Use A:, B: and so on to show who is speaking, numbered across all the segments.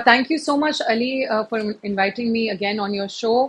A: Thank you so much, Ali, for inviting me again on your show.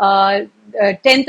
A: 10th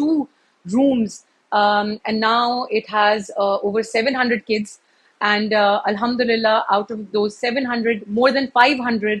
A: 2 rooms, and now it has over 700 kids, and alhamdulillah out of those 700 more than 500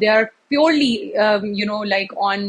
A: they are purely like on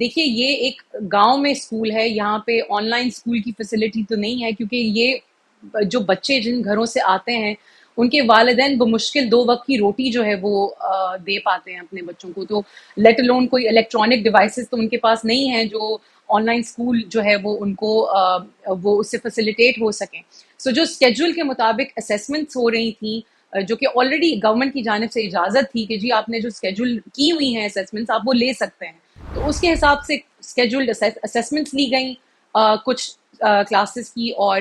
A: دیکھیے یہ ایک گاؤں میں school ہے, یہاں پہ on line school کی facility تو نہیں ہے, کیونکہ یہ جو بچے جن گھروں سے آتے ہیں ان کے والدین بمشکل 2 وقت کی روٹی جو ہے وہ دے پاتے ہیں اپنے بچوں کو, تو لیٹ الون کوئی الیکٹرانک ڈیوائسز تو ان کے پاس نہیں ہیں جو آن لائن اسکول جو ہے وہ ان کو وہ اس سے فیسیلیٹیٹ ہو سکیں. سو جو اسکیجول کے مطابق اسیسمنٹس ہو رہی تھیں, جو کہ آلریڈی گورنمنٹ کی جانب سے اجازت تھی کہ جی آپ نے جو اسکیجول کی ہوئی ہیں اسیسمنٹس آپ وہ لے سکتے ہیں, تو اس کے حساب سے اسکیجولڈ اسیسمنٹس لی گئیں کچھ کلاسز کی, اور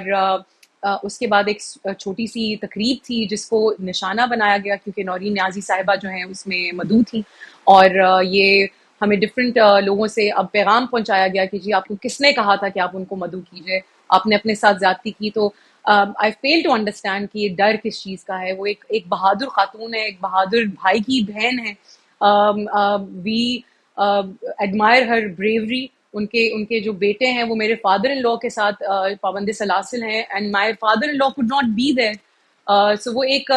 A: اس کے بعد ایک چھوٹی سی تقریب تھی جس کو نشانہ بنایا گیا کیونکہ نورین نیازی صاحبہ جو ہیں اس میں مدعو تھیں, اور یہ ہمیں ڈفرینٹ لوگوں سے اب پیغام پہنچایا گیا کہ جی آپ کو کس نے کہا تھا کہ آپ ان کو مدعو کیجیے, آپ نے اپنے ساتھ زیادتی کی. تو آئی فیل ٹو انڈرسٹینڈ کہ یہ ڈر کس چیز کا ہے. وہ ایک بہادر خاتون ہے, ایک بہادر بھائی کی بہن ہے. وی ایڈمائر ہر بریوری. ان کے جو بیٹے ہیں وہ میرے فادر ان لا کے ساتھ پابند سلاسل ہیں, and my father in law could not be there. سو وہ ایک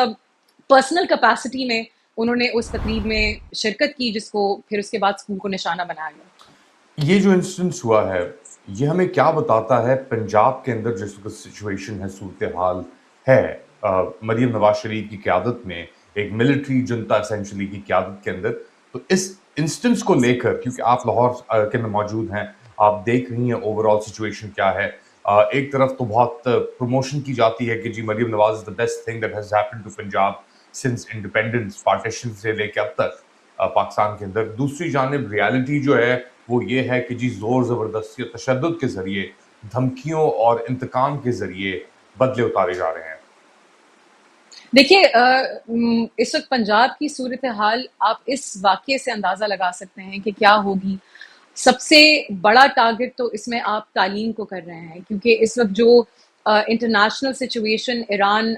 A: پرسنل کیپیسٹی میں انہوں نے اس تقریب میں شرکت کی, جس کو پھر اس کے بعد اسکول کو نشانہ بنایا گیا.
B: یہ جو انسٹنس ہوا ہے یہ ہمیں کیا بتاتا ہے پنجاب کے اندر جس وقت سچویشن ہے, صورتحال ہے مریم نواز شریف کی قیادت میں, ایک ملٹری جنتا اسینشلی کی قیادت کے اندر, تو اس انسٹنس کو لے کر, کیونکہ آپ لاہور کے میں موجود ہیں, آپ دیکھ رہی ہیں اوور آل سچویشن کیا ہے. ایک طرف تو بہت پروموشن کی جاتی ہے کہ جی Maryam Nawaz is the best thing that has happen to Punjab since independence, partition سے لے کے اب تک پاکستان کے اندر. دوسری جانب ریالٹی جو ہے وہ یہ ہے کہ جی زور زبردستی اور تشدد کے ذریعے, دھمکیوں اور انتقام کے ذریعے بدلے اتارے جا رہے ہیں.
A: دیکھیے اس وقت پنجاب کی صورتحال آپ اس واقعے سے اندازہ لگا سکتے ہیں کہ کیا ہوگی. سب سے بڑا ٹارگٹ تو اس میں آپ تعلیم کو کر رہے ہیں, کیونکہ اس وقت جو international situation Iran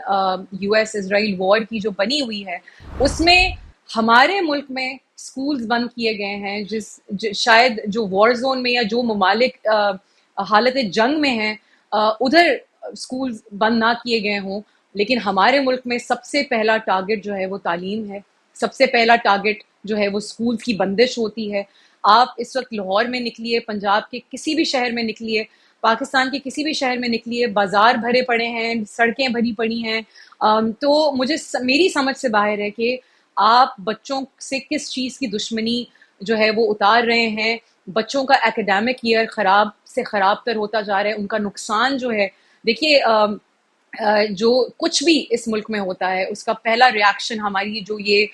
A: U S Israel war کی جو بنی ہوئی ہے, اس میں ہمارے ملک میں اسکولز بند کیے گئے ہیں, شاید جو وار زون میں یا جو ممالک حالت جنگ میں ہیں ادھر اسکولز بند نہ کیے گئے ہوں, لیکن ہمارے ملک میں سب سے پہلا ٹارگٹ جو ہے وہ تعلیم ہے. سب سے پہلا ٹارگٹ جو ہے وہ اسکولز کی بندش ہوتی ہے. آپ اس وقت لاہور میں نکلیے, پنجاب کے کسی بھی شہر میں نکلیے, پاکستان کے کسی بھی شہر میں نکلیے, بازار بھرے پڑے ہیں, سڑکیں بھری پڑی ہیں. تو میری سمجھ سے باہر ہے کہ آپ بچوں سے کس چیز کی دشمنی جو ہے وہ اتار رہے ہیں. بچوں کا ایکیڈیمک ایئر خراب سے خراب تر ہوتا جا رہا ہے, ان کا نقصان جو ہے, دیکھیے جو کچھ بھی اس ملک میں ہوتا ہے اس کا پہلا ریاکشن ہماری جو یہ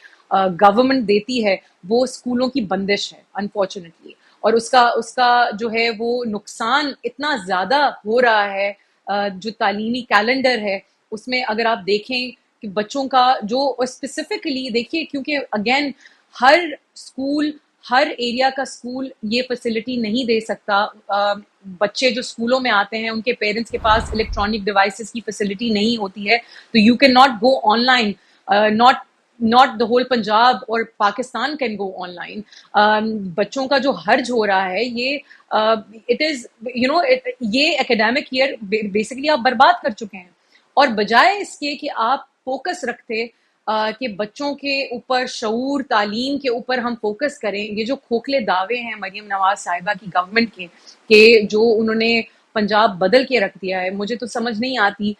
A: گورنمنٹ دیتی ہے وہ اسکولوں کی بندش ہے انفارچونیٹلی, اور اس کا جو ہے وہ نقصان اتنا زیادہ ہو رہا ہے. جو تعلیمی کیلنڈر ہے اس میں اگر آپ دیکھیں کہ بچوں کا جو اسپیسیفکلی دیکھیے, کیونکہ اگین ہر اسکول ہر ایریا کا اسکول یہ فیسلٹی نہیں دے سکتا. بچے جو اسکولوں میں آتے ہیں ان کے پیرنٹس کے پاس الیکٹرانک ڈیوائسز کی فیسلٹی نہیں ہوتی ہے, تو you can not go online. not the whole Punjab اور Pakistan can go online. بچوں کا جو حرج ہو رہا ہے یہ it is یہ اکیڈیمک ایئر بیسکلی آپ برباد کر چکے ہیں, اور بجائے اس کے کہ آپ فوکس رکھتے کہ بچوں کے اوپر شعور تعلیم کے اوپر ہم فوکس کریں. یہ جو کھوکھلے دعوے ہیں مریم نواز صاحبہ کی گورنمنٹ کے کہ جو انہوں نے پنجاب بدل کے رکھ دیا ہے, مجھے تو سمجھ نہیں آتی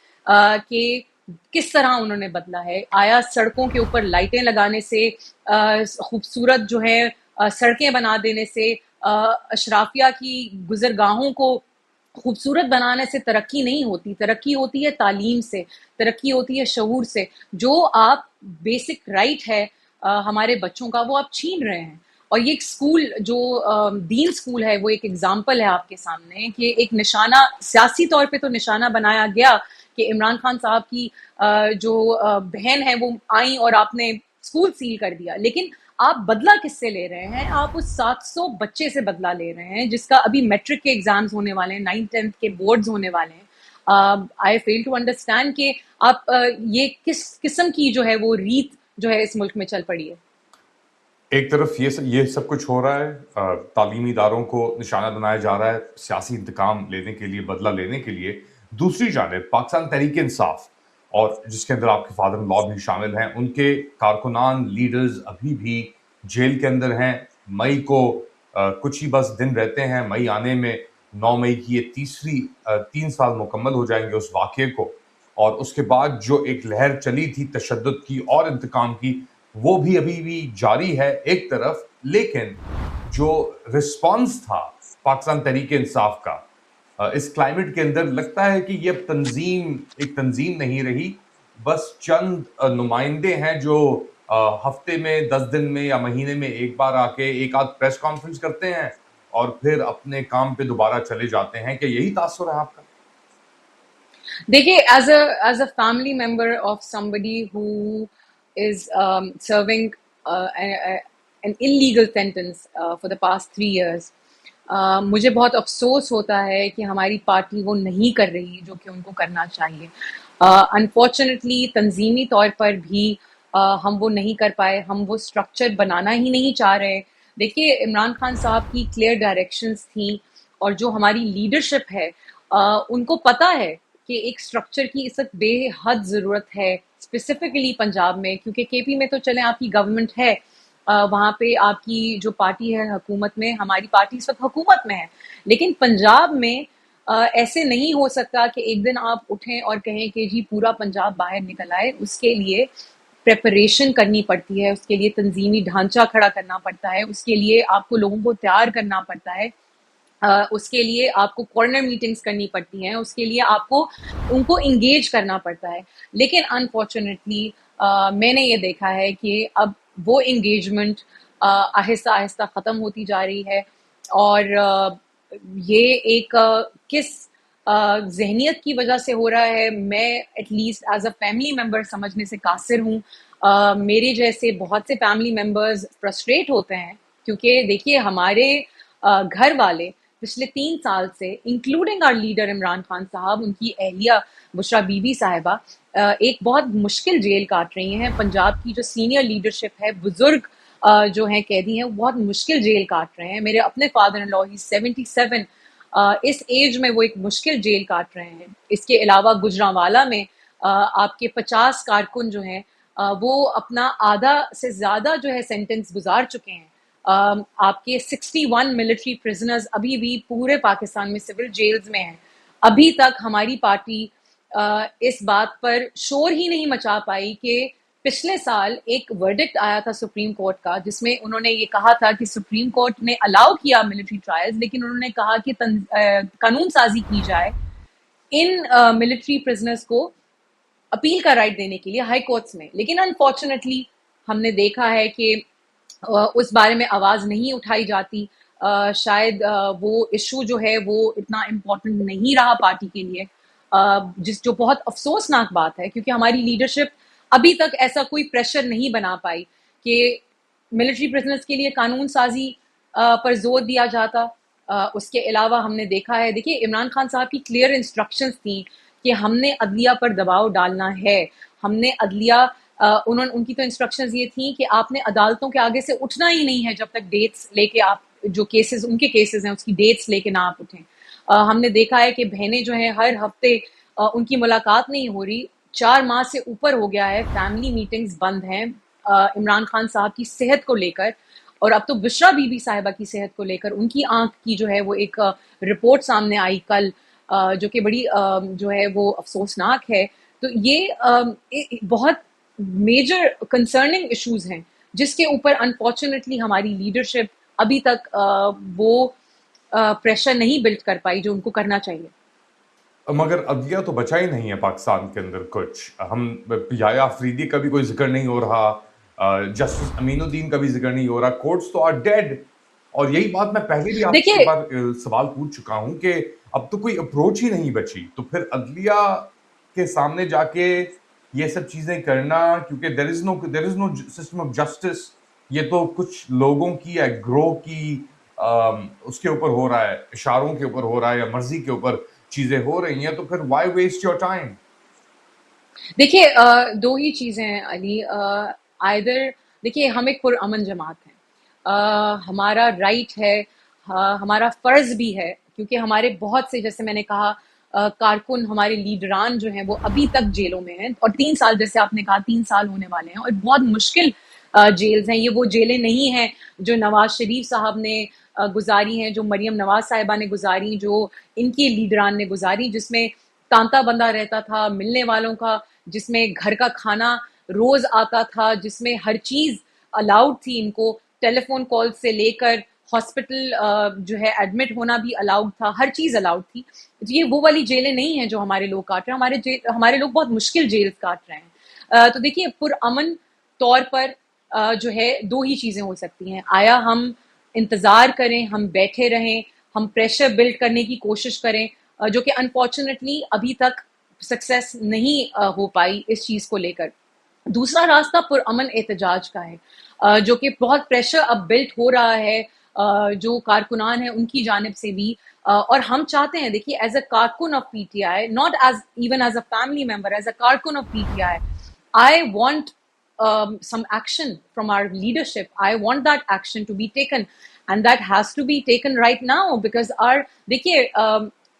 A: کہ کس طرح انہوں نے بدلا ہے. آیا سڑکوں کے اوپر لائٹیں لگانے سے, خوبصورت جو ہے سڑکیں بنا دینے سے, اشرافیہ کی گزرگاہوں کو خوبصورت بنانے سے ترقی نہیں ہوتی. ترقی ہوتی ہے تعلیم سے, ترقی ہوتی ہے شعور سے. جو آپ بیسک رائٹ ہے ہمارے بچوں کا وہ آپ چھین رہے ہیں. اور یہ ایک اسکول جو دین اسکول ہے وہ ایک ایگزامپل ہے آپ کے سامنے کہ ایک نشانہ سیاسی طور پہ تو نشانہ بنایا گیا کہ عمران خان صاحب کی جو بہن ہے وہ آئیں اور آپ نے اسکول سیل کر دیا, لیکن آپ بدلہ کس سے لے رہے ہیں؟ آپ اس 700 بچے سے بدلہ لے رہے ہیں جس کا ابھی میٹرک کے ایگزامز ہونے والے ہیں, 9th 10th کے بورڈز ہونے والے ہیں. آئی فیل ٹو انڈرسٹینڈ کہ آپ یہ کس قسم کی جو ہے وہ ریت جو ہے اس ملک میں چل پڑی ہے.
B: ایک طرف یہ سب کچھ ہو رہا ہے, تعلیمی اداروں کو نشانہ بنایا جا رہا ہے سیاسی انتقام لینے کے لیے, بدلہ لینے کے لیے. دوسری جانب پاکستان تحریک انصاف, اور جس کے اندر آپ کے فادر ان لا بھی شامل ہیں, ان کے کارکنان لیڈرز ابھی بھی جیل کے اندر ہیں. مئی کو کچھ ہی بس دن رہتے ہیں مئی آنے میں. 9 مئی کی یہ 3 سال مکمل ہو جائیں گے اس واقعے کو, اور اس کے بعد جو ایک لہر چلی تھی تشدد کی اور انتقام کی, وہ بھی ابھی بھی جاری ہے ایک طرف. لیکن جو رسپانس تھا پاکستان تحریک انصاف کا اس کلائمیٹ کے اندر, لگتا ہے کہ یہ ایک تنظیم نہیں رہی, بس چند نمائندے ہیں جو ہفتے میں 10 دن میں یا مہینے میں ایک بار آ کے ایک آدھ پریس کانفرنس کرتے ہیں اور پھر اپنے کام پہ دوبارہ چلے جاتے ہیں. کہ یہی تاثر ہے آپ کا؟
A: دیکھیے, as a family member of somebody who is serving an illegal sentence for the past 3 years, مجھے بہت افسوس ہوتا ہے کہ ہماری پارٹی وہ نہیں کر رہی جو کہ ان کو کرنا چاہیے. انفارچونیٹلی تنظیمی طور پر بھی ہم وہ نہیں کر پائے, ہم وہ اسٹرکچر بنانا ہی نہیں چاہ رہے. دیکھیے, عمران خان صاحب کی کلیئر ڈائریکشنز تھیں, اور جو ہماری لیڈرشپ ہے ان کو پتہ ہے کہ ایک اسٹرکچر کی اس وقت بے حد ضرورت ہے, اسپیسیفکلی پنجاب میں, کیونکہ کے پی میں تو چلیں آپ کی گورنمنٹ ہے, وہاں پہ آپ کی جو پارٹی ہے حکومت میں, ہماری پارٹی اس وقت حکومت میں ہے, لیکن پنجاب میں ایسے نہیں ہو سکتا کہ ایک دن آپ اٹھیں اور کہیں کہ جی پورا پنجاب باہر نکل آئے. اس کے لیے پریپریشن کرنی پڑتی ہے, اس کے لیے تنظیمی ڈھانچہ کھڑا کرنا پڑتا ہے, اس کے لیے آپ کو لوگوں کو تیار کرنا پڑتا ہے, اس کے لیے آپ کو کارنر میٹنگز کرنی پڑتی ہیں, اس کے لیے آپ کو ان کو انگیج کرنا پڑتا ہے. لیکن انفارچونیٹلی میں نے یہ دیکھا ہے کہ اب وہ انگیجمنٹ آہستہ آہستہ ختم ہوتی جا رہی ہے, اور یہ ایک کس ذہنیت کی وجہ سے ہو رہا ہے, میں at least as a family member سمجھنے سے قاصر ہوں. میرے جیسے بہت سے فیملی ممبرز فرسٹریٹ ہوتے ہیں, کیونکہ دیکھیے ہمارے گھر والے پچھلے 3 سال سے, including our leader Imran Khan صاحب, ان کی اہلیہ بشرا بی بی صاحبہ ایک بہت مشکل جیل کاٹ رہی ہیں. پنجاب کی جو سینئر لیڈرشپ ہے, بزرگ جو ہیں قیدی ہیں, وہ بہت مشکل جیل کاٹ رہے ہیں. میرے اپنے father in law, he 77, us age میں وہ ایک مشکل جیل کاٹ رہے ہیں. اس کے علاوہ گجرانوالا میں آپ کے 50 کارکن جو ہیں وہ اپنا آدھا سے زیادہ جو ہے سینٹنس گزار چکے ہیں. آپ کے 61 ملٹری پرزنرز ابھی بھی پورے پاکستان میں سول جیلز میں ہیں. ابھی تک ہماری پارٹی اس بات پر شور ہی نہیں مچا پائی کہ پچھلے سال ایک ورڈکٹ آیا تھا سپریم کورٹ کا, جس میں انہوں نے یہ کہا تھا کہ سپریم کورٹ نے الاؤ کیا ملٹری ٹرائلز, لیکن انہوں نے کہا کہ قانون سازی کی جائے ان ملٹری پرزنرز کو اپیل کا رائٹ دینے کے لیے ہائی کورٹس میں. لیکن انفارچونیٹلی ہم نے دیکھا ہے کہ اس بارے میں آواز نہیں اٹھائی جاتی. شاید وہ ایشو جو ہے وہ اتنا امپورٹنٹ نہیں رہا پارٹی کے لیے, جو بہت افسوسناک بات ہے, کیونکہ ہماری لیڈرشپ ابھی تک ایسا کوئی پریشر نہیں بنا پائی کہ ملٹری پرزنرز کے لیے قانون سازی پر زور دیا جاتا. اس کے علاوہ ہم نے دیکھا ہے, دیکھیے عمران خان صاحب کی کلیئر انسٹرکشنز تھیں کہ ہم نے عدلیہ پر دباؤ ڈالنا ہے, ہم نے عدلیہ ان کی تو انسٹرکشنز یہ تھیں کہ آپ نے عدالتوں کے آگے سے اٹھنا ہی نہیں ہے جب تک ڈیٹس لے کے آپ, جو کیسز ان کے کیسز ہیں اس کی ڈیٹس لے کے نہ آپ اٹھیں. ہم نے دیکھا ہے کہ بہنیں جو ہیں ہر ہفتے ان کی ملاقات نہیں ہو رہی, 4 ماہ سے اوپر ہو گیا ہے, فیملی میٹنگز بند ہیں عمران خان صاحب کی صحت کو لے کر, اور اب تو بشرا بی بی صاحبہ کی صحت کو لے کر ان کی آنکھ کی جو ہے وہ ایک رپورٹ سامنے آئی کل, جو کہ بڑی جو ہے وہ افسوسناک ہے. تو یہ بہت میجر کنسرننگ ایشوز ہیں جس کے اوپر انفارچونیٹلی ہماری لیڈرشپ ابھی تک وہ پریشر نہیں بلڈ کر پائی جو ان کو کرنا چاہیے.
B: مگر عدلیہ تو بچا ہی نہیں ہے پاکستان کے اندر کچھ. ہم یحییٰ آفریدی کا بھی کوئی ذکر نہیں ہو رہا, جسٹس امین الدین کا بھی ذکر نہیں ہو رہا, کورٹس تو آر ڈیڈ. اور یہی بات میں پہلے بھی آپ سے
A: دیکھیے
B: بار سوال پوچھ چکا ہوں کہ اب تو کوئی اپروچ ہی نہیں بچی, تو پھر عدلیہ کے سامنے جا کے یہ سب چیزیں کرنا, کیونکہ دیر از نو سسٹم آف جسٹس. یہ تو کچھ لوگوں کی یا گروہ کی اس کے اوپر ہو رہا ہے, اشاروں کے اوپر ہو رہا ہے یا مرضی کے اوپر چیزیں ہو رہی ہیں, تو پھر وائی ویسٹ یور ٹائم؟
A: دیکھیے 2 ہی چیزیں ہیں علی. آئدر دیکھیے ہم ایک پرامن جماعت ہیں, ہمارا رائٹ ہے, ہمارا فرض بھی ہے, کیونکہ ہمارے بہت سے, جیسے میں نے کہا, کارکن, ہمارے لیڈران جو ہیں وہ ابھی تک جیلوں میں ہیں, اور 3 سال, جیسے آپ نے کہا 3 سال ہونے والے ہیں, اور بہت مشکل جیلز ہیں. یہ وہ جیلیں نہیں ہیں جو نواز شریف صاحب نے گزاری ہیں, جو مریم نواز صاحبہ نے گزاری, جو ان کے لیڈران نے گزاری, جس میں تانتا بندہ رہتا تھا ملنے والوں کا, جس میں گھر کا کھانا روز آتا تھا, جس میں ہر چیز الاؤڈ تھی ان کو, ٹیلی فون کال سے لے کر ہاسپٹل جو ہے ایڈمٹ ہونا بھی الاؤڈ تھا, ہر چیز الاؤڈ تھی. یہ وہ والی جیلیں نہیں ہیں جو ہمارے لوگ کاٹ رہے ہیں, ہمارے لوگ بہت مشکل جیل کاٹ رہے ہیں. تو دیکھیے پرامن طور پر جو ہے دو ہی چیزیں ہو سکتی ہیں, آیا ہم انتظار کریں, ہم بیٹھے رہیں, ہم پریشر بلڈ کرنے کی کوشش کریں, جو کہ انفارچونیٹلی ابھی تک سکسیس نہیں ہو پائی اس چیز کو لے کر. دوسرا راستہ پرامن احتجاج کا ہے, جو کہ بہت پریشر اب بلٹ ہو رہا ہے جو کارکنان ہیں ان کی جانب سے بھی, اور ہم چاہتے ہیں, دیکھیے ایز اے کارکن of P T I, not as even as a family member, as a کارکن of P T I want some action from our leadership. I want that action to be taken, and that has to be taken right now, because our دیکھیے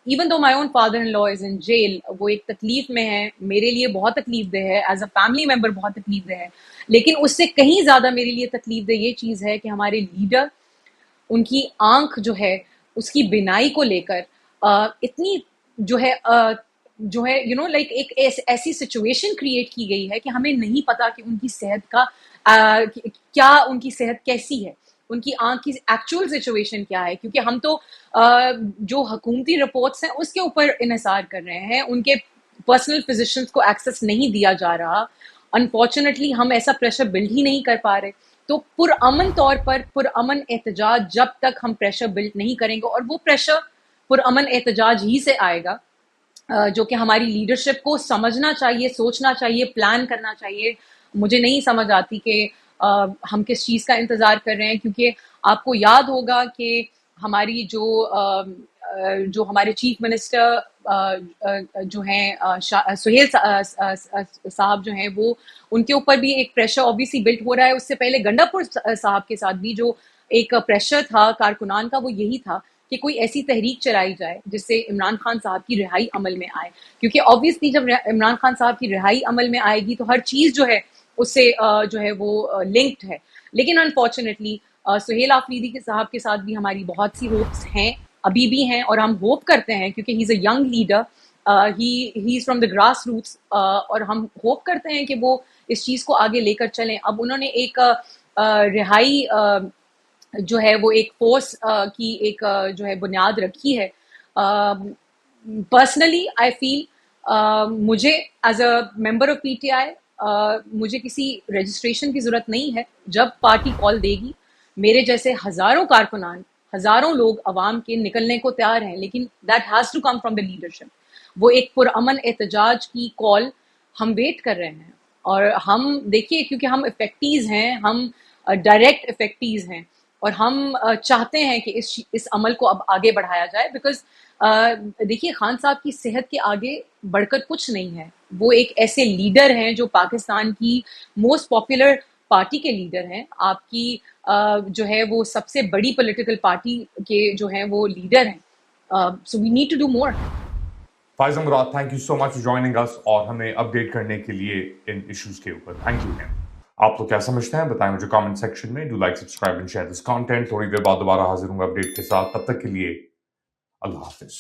A: even though my own father-in-law is in jail, وہ ایک تکلیف میں ہے, میرے لیے بہت تکلیف دہ ہے, ایز اے فیملی ممبر بہت تکلیف دہ ہے, لیکن اس سے کہیں زیادہ میرے لیے تکلیف دہ یہ چیز ہے کہ ہمارے لیڈر, ان کی آنکھ جو ہے اس کی بینائی کو لے کر اتنی جو ہے یو نو لائک ایک ایسی سچویشن کریٹ کی گئی ہے کہ ہمیں نہیں پتا کہ ان کی صحت کا کیا, ان کی صحت کیسی ہے, ان کی آنکھ کی ایکچوئل سچویشن کیا ہے, کیونکہ ہم تو جو حکومتی رپورٹس ہیں اس کے اوپر انحصار کر رہے ہیں, ان کے پرسنل فزیشنز کو ایکسیس نہیں دیا جا رہا. انفارچونیٹلی ہم ایسا پریشر بلڈ ہی نہیں کر پا رہے. تو پرامن طور پر پرامن احتجاج جب تک ہم پریشر بلڈ نہیں کریں گے, اور وہ پریشر پرامن احتجاج ہی سے آئے گا, جو کہ ہماری لیڈرشپ کو سمجھنا چاہیے, سوچنا چاہیے, پلان کرنا چاہیے. مجھے نہیں سمجھ آتی کہ ہم کس چیز کا انتظار کر رہے ہیں, کیونکہ آپ کو یاد ہوگا کہ ہماری جو ہمارے چیف منسٹر جو ہیں سہیل صاحب جو ہیں, وہ ان کے اوپر بھی ایک پریشر obviously بلٹ ہو رہا ہے. اس سے پہلے گنڈا پور صاحب کے ساتھ بھی جو ایک پریشر تھا کارکنان کا, وہ یہی تھا کہ کوئی ایسی تحریک چلائی جائے جس سے عمران خان صاحب کی رہائی عمل میں آئے, کیونکہ obviously جب عمران خان صاحب کی رہائی عمل میں آئے گی تو ہر چیز جو ہے اس سے جو ہے وہ لنکڈ ہے. لیکن انفارچونیٹلی سہیل آفریدی صاحب کے ساتھ بھی ہماری بہت سی ہوپس ہیں, ابھی بھی ہیں, اور ہم ہوپ کرتے ہیں کیونکہ he is a young leader, he is from the grass roots, اور ہم ہوپ کرتے ہیں کہ وہ اس چیز کو آگے لے کر چلیں. اب انہوں نے ایک رہائی جو ہے وہ ایک فورس کی ایک جو ہے بنیاد رکھی ہے. پرسنلی آئی فیل, مجھے as a member of P T آئی مجھے کسی رجسٹریشن کی ضرورت نہیں ہے. جب پارٹی کال دے گی, میرے جیسے ہزاروں کارکنان, ہزاروں لوگ عوام کے نکلنے کو تیار ہیں, لیکن that has to come from the leadership. وہ ایک پرامن احتجاج کی کال ہم ویٹ کر رہے ہیں, اور ہم دیکھیے کیونکہ ہم افیکٹیز ہیں, ہم ڈائریکٹ افیکٹیز ہیں, اور ہم چاہتے ہیں کہ اس عمل کو اب آگے بڑھایا جائے, بیکاز دیکھیے خان صاحب کی صحت کے آگے بڑھ کر کچھ نہیں ہے. وہ ایک ایسے لیڈر ہیں جو پاکستان کی موسٹ پاپولر پارٹی کے لیڈر ہیں, آپ کی جو ہے وہ سب سے بڑی پولیٹیکل پارٹی کے جو ہیں وہ لیڈر ہیں. So we need to do more.
B: Faiz Murad, thank you so much for joining اس اور ہمیں اپڈیٹ کرنے کے لیے ان ایشوز کے اوپر. Thank you. آپ تو کیا سمجھتے ہیں بتائیں مجھے کامنٹ سیکشن میں. Do like, subscribe and share this content. تھوڑی دیر بعد دوبارہ حاضر ہوں گا اپڈیٹ کے ساتھ, تب تک کے لیے اللہ حافظ.